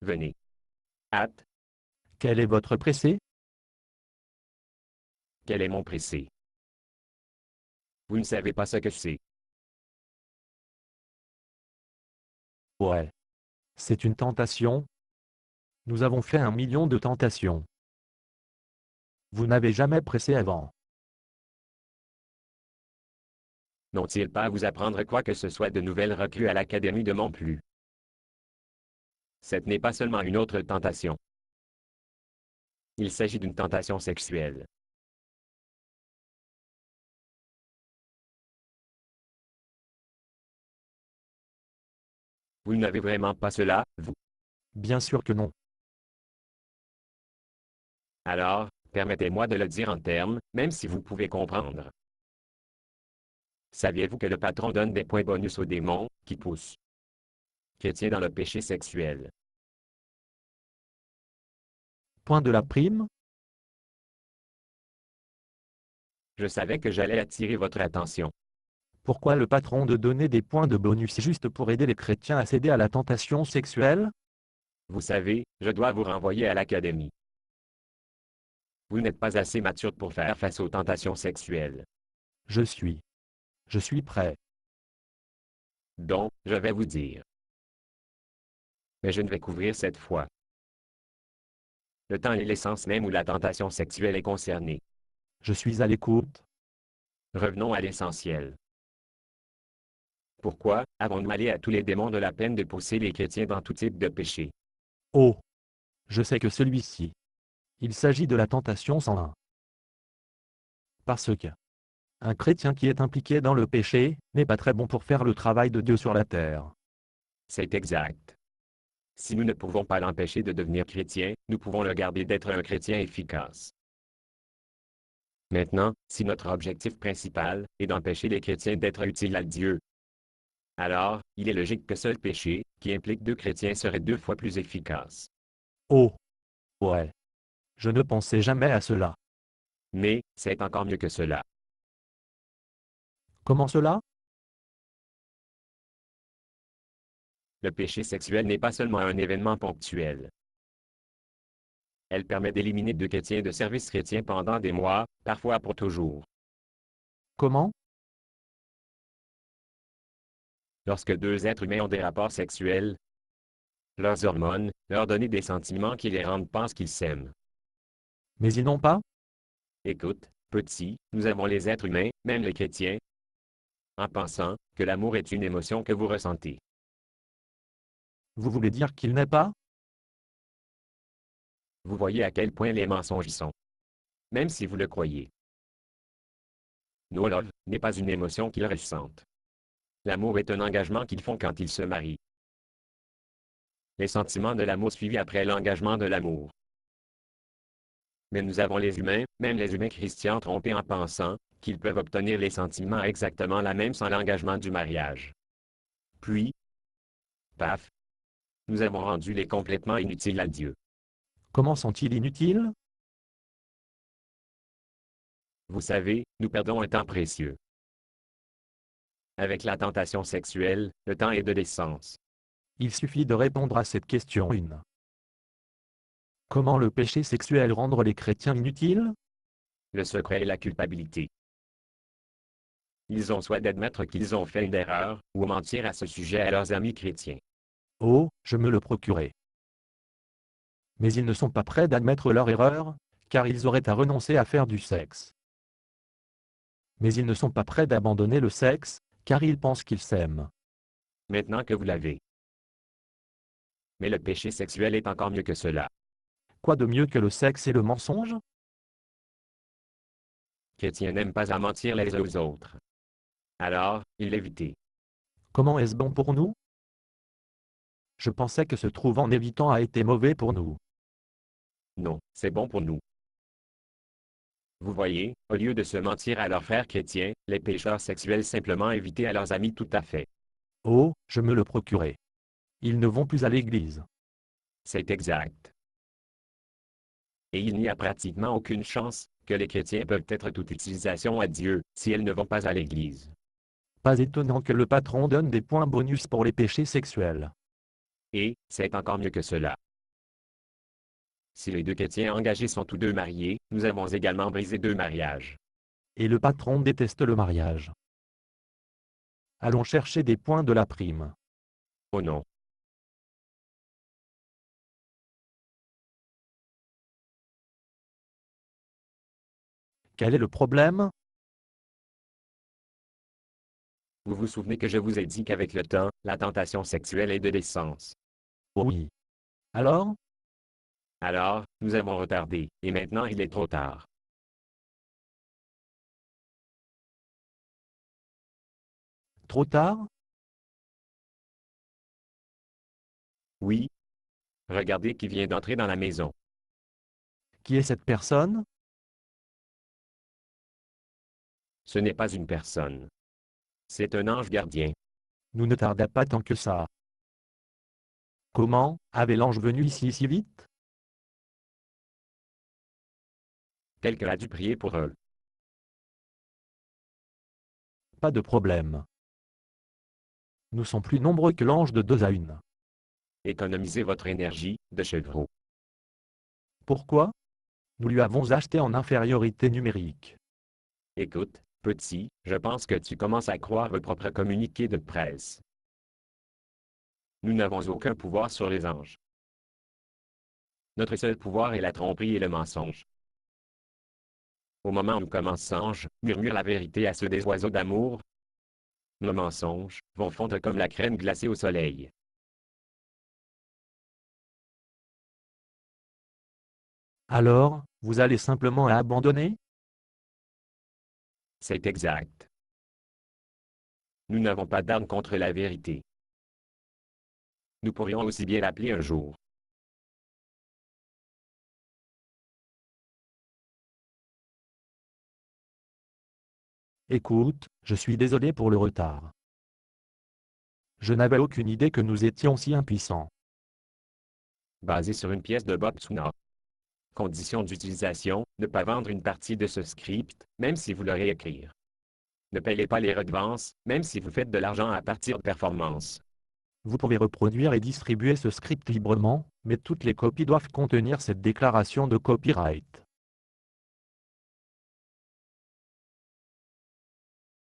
Venez. Hâte, Quel est votre pressé? quel est mon pressé? Vous ne savez pas ce que c'est. Ouais. C'est une tentation? Nous avons fait 1 million de tentations. Vous n'avez jamais pressé avant. N'ont-ils pas à vous apprendre quoi que ce soit de nouvelles recrues à l'Académie de Montplu? Cette n'est pas seulement une autre tentation. Il s'agit d'une tentation sexuelle. Vous n'avez vraiment pas cela, vous. Bien sûr que non. Alors, permettez-moi de le dire en termes, même si vous pouvez comprendre. Saviez-vous que le patron donne des points bonus aux démons, qui poussent chrétiens dans le péché sexuel? Point de la prime? Je savais que j'allais attirer votre attention. Pourquoi le patron de donner des points de bonus juste pour aider les chrétiens à céder à la tentation sexuelle? Vous savez, je dois vous renvoyer à l'Académie. Vous n'êtes pas assez mature pour faire face aux tentations sexuelles. Je suis prêt. Donc, je vais vous dire. Mais je ne vais couvrir cette fois. Le temps est l'essence même où la tentation sexuelle est concernée. Je suis à l'écoute. Revenons à l'essentiel. Pourquoi avons-nous allé à tous les démons de la peine de pousser les chrétiens dans tout type de péché? Oh! Je sais que celui-ci. Il s'agit de la tentation 101. Parce que un chrétien qui est impliqué dans le péché n'est pas très bon pour faire le travail de Dieu sur la terre. C'est exact. Si nous ne pouvons pas l'empêcher de devenir chrétien, nous pouvons le garder d'être un chrétien efficace. Maintenant, si notre objectif principal est d'empêcher les chrétiens d'être utiles à Dieu, alors, il est logique que seul péché, qui implique 2 chrétiens, serait 2 fois plus efficace. Oh! Ouais. Je ne pensais jamais à cela. Mais, c'est encore mieux que cela. Comment cela? Le péché sexuel n'est pas seulement un événement ponctuel. Elle permet d'éliminer 2 chrétiens de service chrétien pendant des mois, parfois pour toujours. Comment? Lorsque 2 êtres humains ont des rapports sexuels, leurs hormones leur donnent des sentiments qui les rendent penser qu'ils s'aiment. Mais ils n'ont pas? Écoute, petit, nous avons les êtres humains, même les chrétiens, en pensant que l'amour est une émotion que vous ressentez. Vous voulez dire qu'il n'est pas? Vous voyez à quel point les mensonges y sont. Même si vous le croyez. No love n'est pas une émotion qu'ils ressentent. L'amour est un engagement qu'ils font quand ils se marient. Les sentiments de l'amour suivis après l'engagement de l'amour. Mais nous avons les humains, même les humains chrétiens, trompés en pensant qu'ils peuvent obtenir les sentiments exactement la même sans l'engagement du mariage. Puis, paf, nous avons rendu les complètement inutiles à Dieu. Comment sont-ils inutiles? Vous savez, nous perdons un temps précieux. Avec la tentation sexuelle, le temps est de l'essence. Il suffit de répondre à cette question 1. Comment le péché sexuel rendre les chrétiens inutiles? Le secret est la culpabilité. Ils ont soit d'admettre qu'ils ont fait une erreur, ou mentir à ce sujet à leurs amis chrétiens. Oh, je me le procurais. Mais ils ne sont pas prêts d'admettre leur erreur, car ils auraient à renoncer à faire du sexe. Mais ils ne sont pas prêts d'abandonner le sexe, car ils pensent qu'ils s'aiment. Maintenant que vous l'avez. Mais le péché sexuel est encore mieux que cela. Quoi de mieux que le sexe et le mensonge? Chrétiens n'aiment pas à mentir les uns aux autres. Alors, ils l'évitent. Comment est-ce bon pour nous? Je pensais que se trouve en évitant a été mauvais pour nous. Non, c'est bon pour nous. Vous voyez, au lieu de se mentir à leurs frères chrétiens, les pécheurs sexuels simplement évitaient à leurs amis tout à fait. Oh, je me le procurais. Ils ne vont plus à l'église. C'est exact. Et il n'y a pratiquement aucune chance que les chrétiens peuvent être toute utilisation à Dieu si elles ne vont pas à l'église. Pas étonnant que le patron donne des points bonus pour les péchés sexuels. Et, c'est encore mieux que cela. Si les deux chrétiens engagés sont tous deux mariés, nous avons également brisé 2 mariages. Et le patron déteste le mariage. Allons chercher des points de la prime. Oh non. Quel est le problème? Vous vous souvenez que je vous ai dit qu'avec le temps, la tentation sexuelle est de l'essence. Oui. Alors? Alors, nous avons retardé, et maintenant il est trop tard. Trop tard? Oui. Regardez qui vient d'entrer dans la maison. Qui est cette personne? Ce n'est pas une personne. C'est un ange gardien. Nous ne tarda pas tant que ça. Comment avait l'ange venu ici si vite? Quelqu'un a dû prier pour eux. Pas de problème. Nous sommes plus nombreux que l'ange de 2 à 1. Économisez votre énergie, de chevreau. Pourquoi? Nous lui avons acheté en infériorité numérique. Écoute, petit, je pense que tu commences à croire vos propres communiqués de presse. Nous n'avons aucun pouvoir sur les anges. Notre seul pouvoir est la tromperie et le mensonge. Au moment où commence ange, murmure la vérité à ceux des oiseaux d'amour. Nos mensonges vont fondre comme la crème glacée au soleil. Alors, vous allez simplement abandonner? C'est exact. Nous n'avons pas d'arme contre la vérité. Nous pourrions aussi bien l'appeler un jour. Écoute, je suis désolé pour le retard. Je n'avais aucune idée que nous étions si impuissants. Basé sur une pièce de Bob Tsuna. Condition d'utilisation, ne pas vendre une partie de ce script, même si vous le réécrire. Ne payez pas les redevances, même si vous faites de l'argent à partir de performances. Vous pouvez reproduire et distribuer ce script librement, mais toutes les copies doivent contenir cette déclaration de copyright.